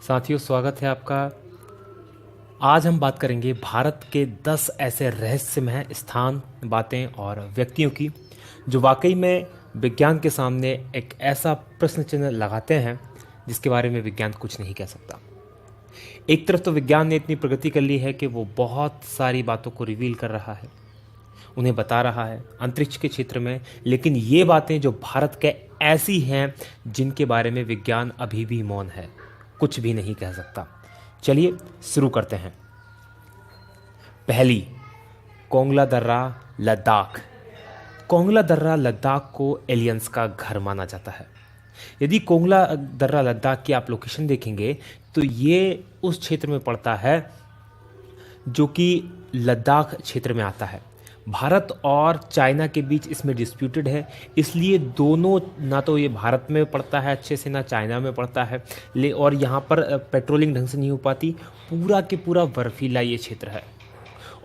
साथियों, स्वागत है आपका। आज हम बात करेंगे भारत के 10 ऐसे रहस्यमय स्थान, बातें और व्यक्तियों की जो वाकई में विज्ञान के सामने एक ऐसा प्रश्न चिन्ह लगाते हैं जिसके बारे में विज्ञान कुछ नहीं कह सकता। एक तरफ तो विज्ञान ने इतनी प्रगति कर ली है कि वो बहुत सारी बातों को रिवील कर रहा है, उन्हें बता रहा है अंतरिक्ष के क्षेत्र में, लेकिन ये बातें जो भारत के ऐसी हैं जिनके बारे में विज्ञान अभी भी मौन है, कुछ भी नहीं कह सकता। चलिए शुरू करते हैं। पहली, कोंगला दर्रा, लद्दाख। कोंगला दर्रा लद्दाख को एलियंस का घर माना जाता है। यदि कोंगला दर्रा लद्दाख की आप लोकेशन देखेंगे तो ये उस क्षेत्र में पड़ता है जो कि लद्दाख क्षेत्र में आता है। भारत और चाइना के बीच इसमें डिस्प्यूटेड है, इसलिए दोनों, ना तो ये भारत में पड़ता है अच्छे से, ना चाइना में पड़ता है, और यहाँ पर पेट्रोलिंग ढंग से नहीं हो पाती। पूरा के पूरा बर्फीला ये क्षेत्र है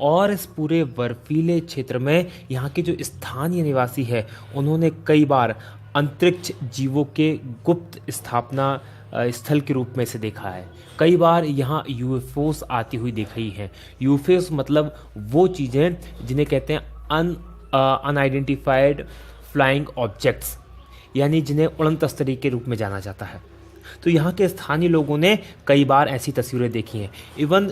और इस पूरे बर्फीले क्षेत्र में यहाँ के जो स्थानीय निवासी है उन्होंने कई बार अंतरिक्ष जीवों के गुप्त स्थापना स्थल के रूप में इसे देखा है। कई बार यहाँ यूएफओस आती हुई देखी है। यूएफओस मतलब वो चीज़ें जिन्हें कहते हैं अनआइडेंटिफाइड फ्लाइंग ऑब्जेक्ट्स, यानी जिन्हें उड़न तस्तरी के रूप में जाना जाता है। तो यहाँ के स्थानीय लोगों ने कई बार ऐसी तस्वीरें देखी हैं। इवन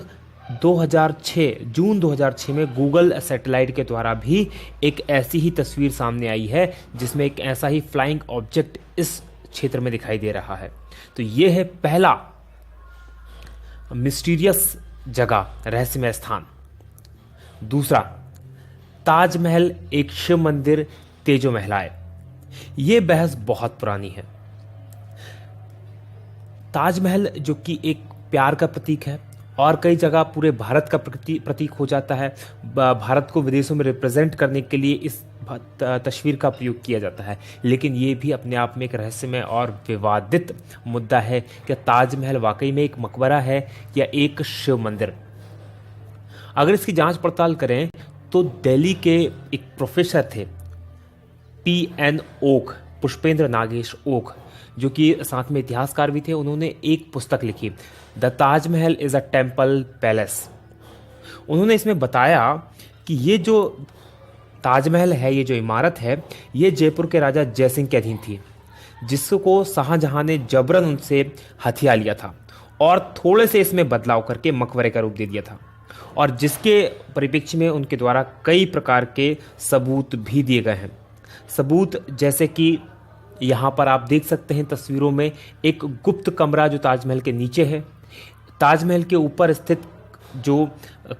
2006 जून 2006 में गूगल सैटेलाइट के द्वारा भी एक ऐसी ही तस्वीर सामने आई है जिसमें एक ऐसा ही फ्लाइंग ऑब्जेक्ट इस क्षेत्र में दिखाई दे रहा है। तो ये है पहला मिस्टीरियस जगह, रहस्यमय स्थान। दूसरा, ताजमहल एक शिव मंदिर, तेजो महलाए। ये बहस बहुत पुरानी है। ताजमहल जो कि एक प्यार का प्रतीक है और कई जगह पूरे भारत का प्रतीक हो जाता है। भारत को विदेशों में रिप्रेजेंट करने के लिए इस तस्वीर का प्रयोग किया जाता है, लेकिन ये भी अपने आप में एक रहस्यमय और विवादित मुद्दा है कि ताजमहल वाकई में एक मकबरा है या एक शिव मंदिर। अगर इसकी जांच पड़ताल करें तो दिल्ली के एक प्रोफेसर थे, PN ओक, पुष्पेंद्र नागेश ओक, जो कि साथ में इतिहासकार भी थे। उन्होंने एक पुस्तक लिखी, the Taj Mahal is a temple palace. उन्होंने इसमें बताया कि ये जो ताजमहल है, ये जो इमारत है, ये जयपुर के राजा जयसिंह के अधीन थी, जिसको शाहजहां ने जबरन उनसे हथिया लिया था और थोड़े से इसमें बदलाव करके मकबरे का रूप दे दिया था, और जिसके परिप्रेक्ष्य में उनके द्वारा कई प्रकार के सबूत भी दिए गए हैं। सबूत जैसे कि यहाँ पर आप देख सकते हैं तस्वीरों में एक गुप्त कमरा जो ताजमहल के नीचे है, ताजमहल के ऊपर स्थित जो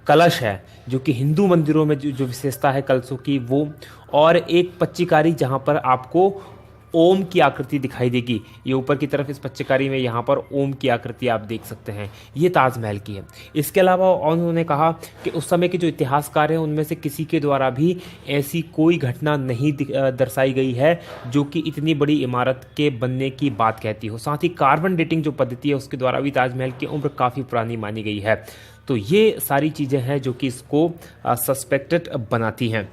कलश है, जो कि हिंदू मंदिरों में जो विशेषता है कलशों की, वो, और एक पच्चीकारी जहाँ पर आपको ओम की आकृति दिखाई देगी। ये ऊपर की तरफ इस पच्चीकारी में यहाँ पर ओम की आकृति आप देख सकते हैं, ये ताजमहल की है। इसके अलावा उन्होंने कहा कि उस समय के जो इतिहासकार हैं उनमें से किसी के द्वारा भी ऐसी कोई घटना नहीं दर्शाई गई है जो कि इतनी बड़ी इमारत के बनने की बात कहती हो। साथ ही कार्बन डेटिंग जो पद्धति है उसके द्वारा भी ताजमहल की उम्र काफ़ी पुरानी मानी गई है। तो ये सारी चीज़ें हैं जो कि इसको सस्पेक्टेड बनाती हैं।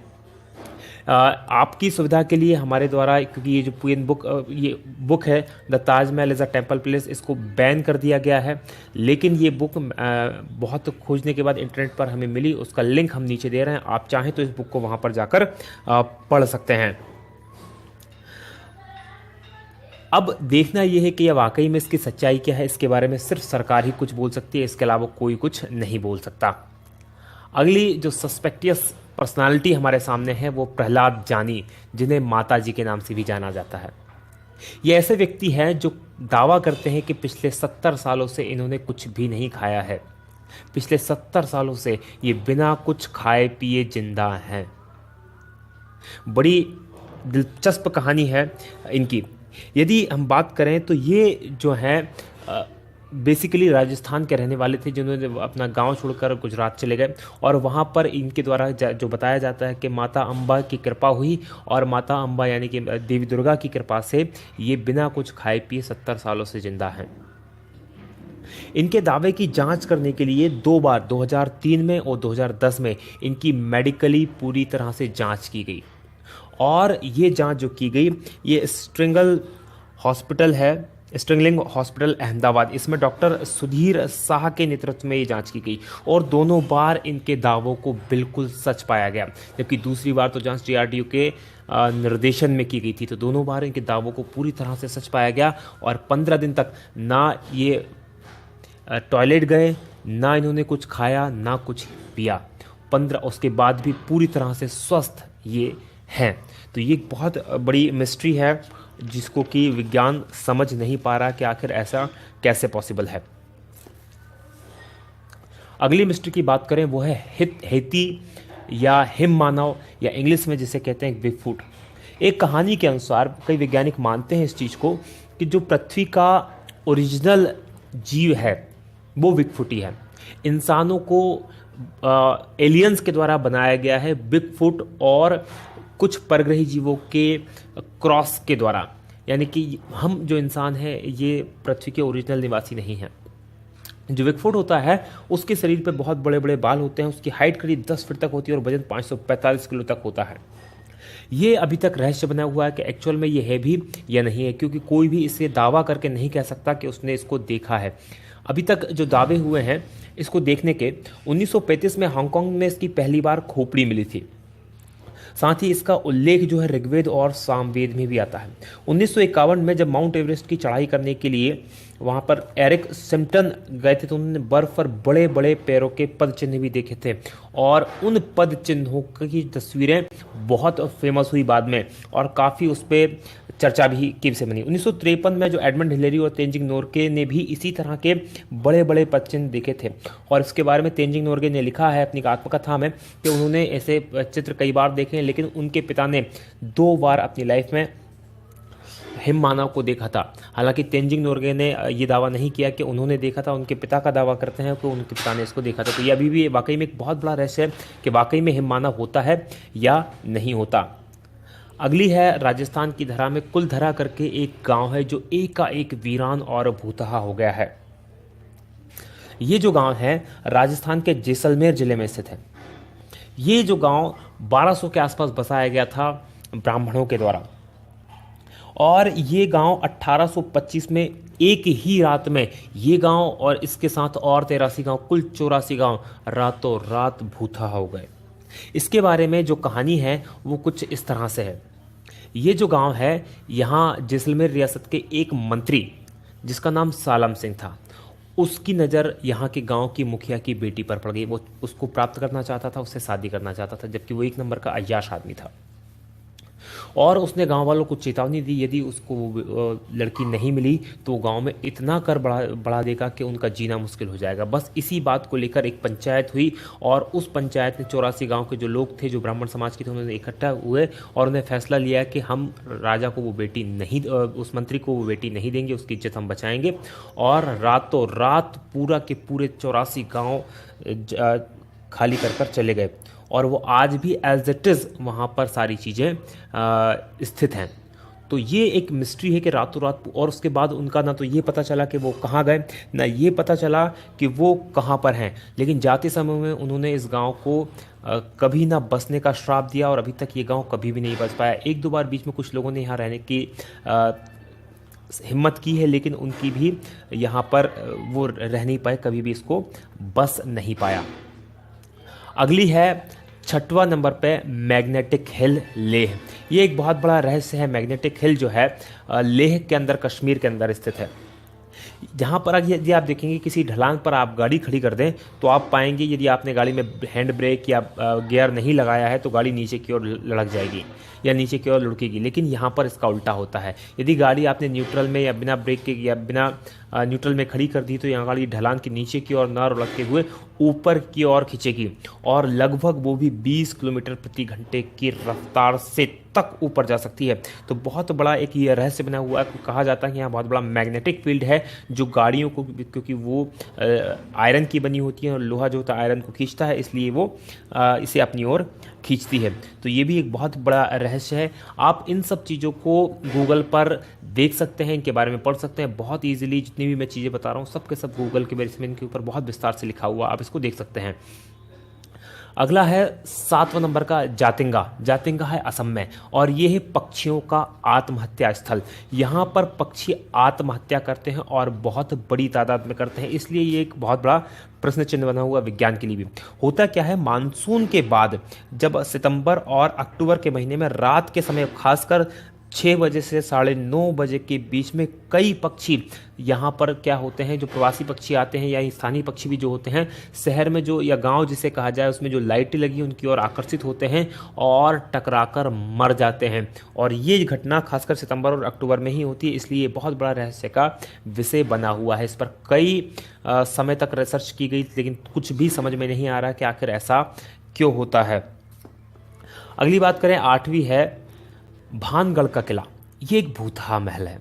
आपकी सुविधा के लिए हमारे द्वारा, क्योंकि ये जो ये बुक है the Taj Mahal is a temple palace, इसको बैन कर दिया गया है, लेकिन ये बुक बहुत खोजने के बाद इंटरनेट पर हमें मिली। उसका लिंक हम नीचे दे रहे हैं, आप चाहें तो इस बुक को वहाँ पर जाकर पढ़ सकते हैं। अब देखना यह है कि यह वाकई में इसकी सच्चाई क्या है। इसके बारे में सिर्फ सरकार ही कुछ बोल सकती है, इसके अलावा कोई कुछ नहीं बोल सकता। अगली जो सस्पेक्टियस पर्सनालिटी हमारे सामने है वो प्रहलाद जानी, जिन्हें माता जी के नाम से भी जाना जाता है। ये ऐसे व्यक्ति हैं जो दावा करते हैं कि पिछले 70 सालों से इन्होंने कुछ भी नहीं खाया है। पिछले 70 सालों से ये बिना कुछ खाए पिए जिंदा हैं। बड़ी दिलचस्प कहानी है इनकी। यदि हम बात करें तो ये जो है बेसिकली राजस्थान के रहने वाले थे, जिन्होंने अपना गांव छोड़कर गुजरात चले गए, और वहां पर इनके द्वारा जो बताया जाता है कि माता अम्बा की कृपा हुई, और माता अम्बा यानी कि देवी दुर्गा की कृपा से ये बिना कुछ खाए पिए 70 सालों से जिंदा हैं। इनके दावे की जांच करने के लिए 2 बार 2003 में और 2010 में इनकी मेडिकली पूरी तरह से जांच की गई, और ये जांच जो की गई ये स्ट्रिंगल हॉस्पिटल है स्ट्रिंगलिंग हॉस्पिटल अहमदाबाद, इसमें डॉक्टर सुधीर शाह के नेतृत्व में ये जांच की गई और दोनों बार इनके दावों को बिल्कुल सच पाया गया। जबकि दूसरी बार तो जांच डीआरडीओ के निर्देशन में की गई थी, तो दोनों बार इनके दावों को पूरी तरह से सच पाया गया और 15 दिन तक ना ये टॉयलेट गए, ना इन्होंने कुछ खाया, ना कुछ पिया। 15 उसके बाद भी पूरी तरह से स्वस्थ ये हैं। तो ये एक बहुत बड़ी मिस्ट्री है जिसको कि विज्ञान समझ नहीं पा रहा कि आखिर ऐसा कैसे पॉसिबल है। अगली मिस्ट्री की बात करें वो है हेती या हिम मानव या इंग्लिश में जिसे कहते हैं बिगफुट। एक कहानी के अनुसार कई वैज्ञानिक मानते हैं इस चीज़ को कि जो पृथ्वी का ओरिजिनल जीव है वो बिगफुट ही है। इंसानों को एलियंस के द्वारा बनाया गया है बिगफुट और कुछ परग्रही जीवों के क्रॉस के द्वारा, यानी कि हम जो इंसान हैं ये पृथ्वी के ओरिजिनल निवासी नहीं हैं। जो बिगफुट होता है उसके शरीर पे बहुत बड़े बड़े बाल होते हैं, उसकी हाइट करीब 10 फीट तक होती है और वजन 545 किलो तक होता है। ये अभी तक रहस्य बना हुआ है कि एक्चुअल में ये है भी या नहीं है, क्योंकि कोई भी इसे दावा करके नहीं कह सकता कि उसने इसको देखा है। अभी तक जो दावे हुए हैं इसको देखने के, 1935 में हांगकांग में इसकी पहली बार खोपड़ी मिली थी। साथ ही इसका उल्लेख जो है ऋग्वेद और सामवेद में भी आता है। 1951 में जब माउंट एवरेस्ट की चढ़ाई करने के लिए वहाँ पर एरिक सिम्पटन गए थे तो उन्होंने बर्फ पर बड़े बड़े पैरों के पद चिन्ह भी देखे थे और उन पद चिन्हों की तस्वीरें बहुत फेमस हुई बाद में और काफ़ी उस पर चर्चा भी की से बनी। 1953 में जो एडमंड हिलेरी और तेंजिंग नोर्गे ने भी इसी तरह के बड़े बड़े पद चिन्ह देखे थे और इसके बारे में तेंजिंग नोर्गे ने लिखा है अपनी आत्मकथा में कि उन्होंने ऐसे चित्र कई बार देखे हैं, लेकिन उनके पिता ने 2 बार अपनी लाइफ में हिम मानव को देखा था। हालांकि तेंजिंग नोर्गे ने ये दावा नहीं किया कि उन्होंने देखा था, उनके पिता का दावा करते हैं कि उनके पिता ने इसको देखा था। तो ये अभी भी वाकई में एक बहुत बड़ा रहस्य है कि वाकई में हिम मानव होता है या नहीं होता। अगली है राजस्थान की धरा में कुलधरा करके एक गांव है जो एकाएक वीरान और भूतहा हो गया है। ये जो गांव है राजस्थान के जैसलमेर जिले में स्थित है। ये जो गांव 1200 के आसपास बसाया गया था ब्राह्मणों के द्वारा और ये गांव 1825 में एक ही रात में ये गांव और इसके साथ और 83 गांव, कुल 84 गांव रातों रात भूतहा हो गए। इसके बारे में जो कहानी है वो कुछ इस तरह से है। ये जो गांव है यहाँ जैसलमेर रियासत के एक मंत्री जिसका नाम सालम सिंह था, उसकी नज़र यहाँ के गांव की मुखिया की बेटी पर पड़ गई। वो उसको प्राप्त करना चाहता था, उससे शादी करना चाहता था, जबकि वो 1 नंबर का अय्याश आदमी था और उसने गांव वालों को चेतावनी दी यदि उसको लड़की नहीं मिली तो गांव में इतना कर बढ़ा देगा कि उनका जीना मुश्किल हो जाएगा। बस इसी बात को लेकर एक पंचायत हुई और उस पंचायत में 84 गांव के जो लोग थे जो ब्राह्मण समाज के थे उन्होंने इकट्ठा हुए और उन्हें फैसला लिया कि हम राजा को वो बेटी नहीं, उस मंत्री को वो बेटी नहीं देंगे, उसकी इज्जत हम बचाएंगे। और रातों रात पूरा के पूरे 84 गाँव खाली कर चले गए और वो आज भी एज इट इज़ वहाँ पर सारी चीज़ें स्थित हैं। तो ये एक मिस्ट्री है कि रातों रात, और उसके बाद उनका ना तो ये पता चला कि वो कहाँ गए, ना ये पता चला कि वो कहाँ पर हैं, लेकिन जाते समय में उन्होंने इस गांव को कभी ना बसने का श्राप दिया और अभी तक ये गांव कभी भी नहीं बस पाया। 1-2 बार बीच में कुछ लोगों ने यहाँ रहने की हिम्मत की है, लेकिन उनकी भी यहाँ पर वो रह नहीं पाए, कभी भी इसको बस नहीं पाया। अगली है 6वां नंबर पे मैग्नेटिक हिल लेह। ये एक बहुत बड़ा रहस्य है। मैग्नेटिक हिल जो है लेह के अंदर, कश्मीर के अंदर स्थित है। जहाँ पर यदि आप देखेंगे किसी ढलान पर आप गाड़ी खड़ी कर दें तो आप पाएंगे यदि आपने गाड़ी में हैंड ब्रेक या गियर नहीं लगाया है तो गाड़ी नीचे की ओर लड़क जाएगी या नीचे की ओर लुढ़केगी, लेकिन यहाँ पर इसका उल्टा होता है। यदि गाड़ी आपने न्यूट्रल में या बिना ब्रेक के या बिना न्यूट्रल में खड़ी कर दी तो यहाँ गाड़ी ढलान के नीचे की ओर न लुढ़कते हुए ऊपर की ओर खींचेगी और लगभग वो भी 20 किलोमीटर प्रति घंटे की रफ्तार से तक ऊपर जा सकती है। तो बहुत बड़ा एक ये रहस्य बना हुआ है। कहा जाता है कि यहाँ बहुत बड़ा मैग्नेटिक फील्ड है जो गाड़ियों को, क्योंकि वो आयरन की बनी होती है और लोहा जो होता है आयरन को खींचता है, इसलिए वो इसे अपनी ओर खींचती है। तो ये भी एक बहुत बड़ा रहस्य है। आप इन सब चीज़ों को गूगल पर देख सकते हैं, इनके बारे में पढ़ सकते हैं बहुत ईजिली। जितनी भी मैं चीज़ें बता रहा हूँ सब के सब गूगल के बेस में इनके ऊपर बहुत विस्तार से लिखा हुआ, आप इसको देख सकते हैं। अगला है 7वां नंबर का जातिंगा। जातिंगा है असम में और ये है पक्षियों का आत्महत्या स्थल। यहाँ पर पक्षी आत्महत्या करते हैं और बहुत बड़ी तादाद में करते हैं, इसलिए ये एक बहुत बड़ा प्रश्न चिन्ह बना हुआ विज्ञान के लिए भी। होता क्या है, मानसून के बाद जब सितंबर और अक्टूबर के महीने में रात के समय खासकर 6 बजे से 9:30 बजे के बीच में कई पक्षी यहाँ पर क्या होते हैं, जो प्रवासी पक्षी आते हैं या स्थानीय पक्षी भी जो होते हैं, शहर में जो या गांव जिसे कहा जाए उसमें जो लाइटें लगी उनकी ओर आकर्षित होते हैं और टकराकर मर जाते हैं। और ये घटना खासकर सितंबर और अक्टूबर में ही होती है, इसलिए बहुत बड़ा रहस्य का विषय बना हुआ है। इस पर कई समय तक रिसर्च की गई, लेकिन कुछ भी समझ में नहीं आ रहा कि आखिर ऐसा क्यों होता है। अगली बात करें, 8वीं है भानगढ़ का किला। ये एक भूतहा महल है।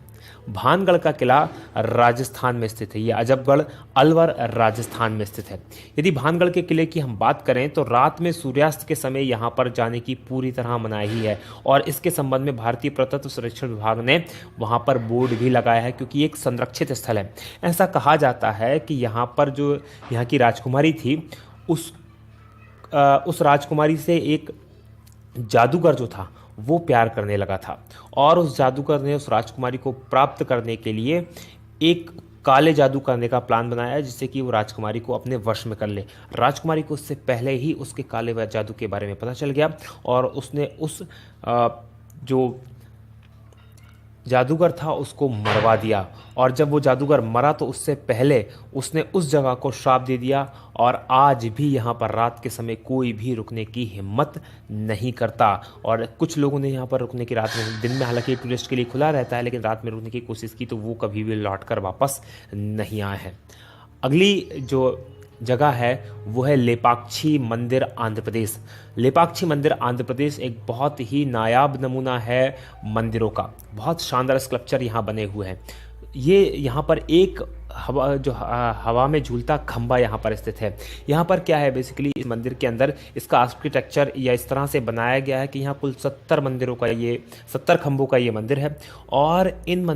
भानगढ़ का किला राजस्थान में स्थित है। ये अजबगढ़ अलवर राजस्थान में स्थित है। यदि भानगढ़ के किले की हम बात करें तो रात में सूर्यास्त के समय यहाँ पर जाने की पूरी तरह मनाही है और इसके संबंध में भारतीय पुरातत्व सर्वेक्षण विभाग ने वहाँ पर बोर्ड भी लगाया है, क्योंकि एक संरक्षित स्थल है। ऐसा कहा जाता है कि यहाँ पर जो यहाँ की राजकुमारी थी उस राजकुमारी से एक जादूगर जो था वो प्यार करने लगा था और उस जादूगर ने उस राजकुमारी को प्राप्त करने के लिए एक काले जादू करने का प्लान बनाया, जिससे कि वो राजकुमारी को अपने वश में कर ले। राजकुमारी को उससे पहले ही उसके काले जादू के बारे में पता चल गया और उसने उस जो जादूगर था उसको मरवा दिया। और जब वो जादूगर मरा तो उससे पहले उसने उस जगह को श्राप दे दिया और आज भी यहाँ पर रात के समय कोई भी रुकने की हिम्मत नहीं करता। और कुछ लोगों ने यहाँ पर रुकने की रात में, दिन में हालांकि टूरिस्ट के लिए खुला रहता है, लेकिन रात में रुकने की कोशिश की तो वो कभी भी लौट कर वापस नहीं आए हैं। अगली जो जगह है वो है लेपाक्षी मंदिर आंध्र प्रदेश। लेपाक्षी मंदिर आंध्र प्रदेश एक बहुत ही नायाब नमूना है मंदिरों का। बहुत शानदार स्कल्पचर यहाँ बने हुए हैं। ये यहाँ पर एक हवा में झूलता खंबा यहाँ पर स्थित है। यहाँ पर क्या है, बेसिकली इस मंदिर के अंदर इसका आर्किटेक्चर या इस तरह से बनाया गया है कि यहाँ कुल 70 खंभों का ये मंदिर है और इन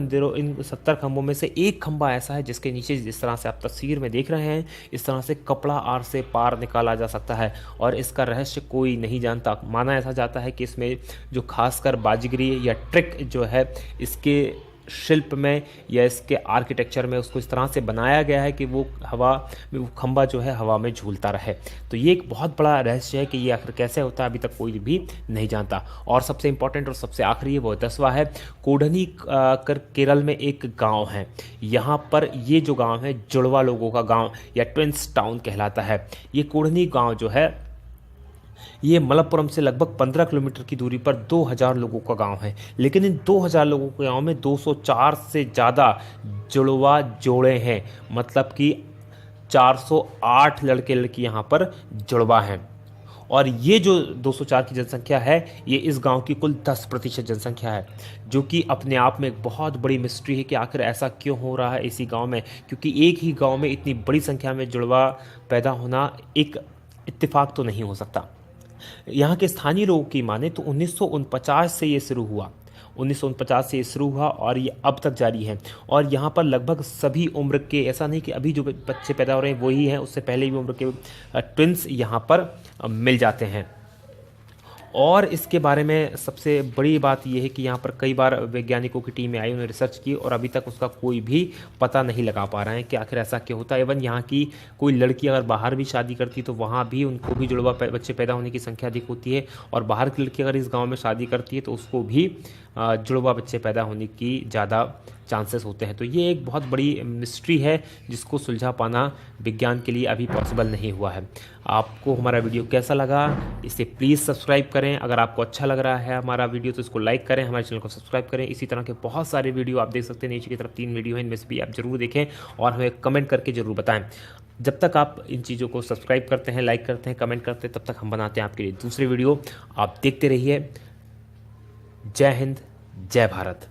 70 खंभों में से एक खंभा ऐसा है जिसके नीचे जिस तरह से आप तस्वीर में देख रहे हैं, इस तरह से कपड़ा आर से पार निकाला जा सकता है और इसका रहस्य कोई नहीं जानता। माना ऐसा जाता है कि इसमें जो खासकर बाजीगरी या ट्रिक जो है इसके शिल्प में या इसके आर्किटेक्चर में उसको इस तरह से बनाया गया है कि वो खंभा जो है हवा में झूलता रहे। तो ये एक बहुत बड़ा रहस्य है कि ये आखिर कैसे होता है, अभी तक कोई भी नहीं जानता। और सबसे इंपॉर्टेंट और सबसे आखिरी है वो 10वां है कोडनी केरल में एक गांव है। यहाँ पर ये जो गांव है जुड़वा लोगों का गांव या ट्विंस टाउन कहलाता है। ये कोडनी गांव जो है ये मलप्पुरम से लगभग 15 किलोमीटर की दूरी पर 2000 लोगों का गांव है, लेकिन इन 2000 लोगों के गांव में 204 से ज़्यादा जुड़वा जोड़े हैं, मतलब कि 408 लड़के लड़की यहाँ पर जुड़वा हैं। और ये जो 204 की जनसंख्या है ये इस गांव की कुल 10% जनसंख्या है, जो कि अपने आप में एक बहुत बड़ी मिस्ट्री है कि आखिर ऐसा क्यों हो रहा है इसी गांव में, क्योंकि एक ही गांव में इतनी बड़ी संख्या में जुड़वा पैदा होना एक इत्तेफाक तो नहीं हो सकता। यहाँ के स्थानीय लोगों की माने तो 1949 से ये शुरू हुआ। 1949 से ये शुरू हुआ और ये अब तक जारी है। और यहाँ पर लगभग सभी उम्र के, ऐसा नहीं कि अभी जो बच्चे पैदा हो रहे हैं वही हैं, उससे पहले भी उम्र के ट्विंस यहाँ पर मिल जाते हैं। और इसके बारे में सबसे बड़ी बात यह है कि यहाँ पर कई बार वैज्ञानिकों की टीमें आई, उन्होंने रिसर्च की और अभी तक उसका कोई भी पता नहीं लगा पा रहे हैं कि आखिर ऐसा क्यों होता है। इवन यहाँ की कोई लड़की अगर बाहर भी शादी करती तो वहाँ भी उनको भी जुड़वा बच्चे पैदा होने की संख्या अधिक होती है, और बाहर की लड़की अगर इस गाँव में शादी करती है तो उसको भी जुड़वा बच्चे पैदा होने की ज़्यादा चांसेस होते हैं। तो ये एक बहुत बड़ी मिस्ट्री है जिसको सुलझा पाना विज्ञान के लिए अभी पॉसिबल नहीं हुआ है। आपको हमारा वीडियो कैसा लगा इसे प्लीज़ सब्सक्राइब करें। अगर आपको अच्छा लग रहा है हमारा वीडियो तो इसको लाइक करें, हमारे चैनल को सब्सक्राइब करें। इसी तरह के बहुत सारे वीडियो आप देख सकते हैं, नीचे की तरफ 3 वीडियो हैं, इनमें से भी आप जरूर देखें और हमें कमेंट करके ज़रूर बताएँ। जब तक आप इन चीज़ों को सब्सक्राइब करते हैं, लाइक करते हैं, कमेंट करते हैं, तब तक हम बनाते हैं आपके लिए दूसरे वीडियो। आप देखते रहिए। जय हिंद, जय भारत।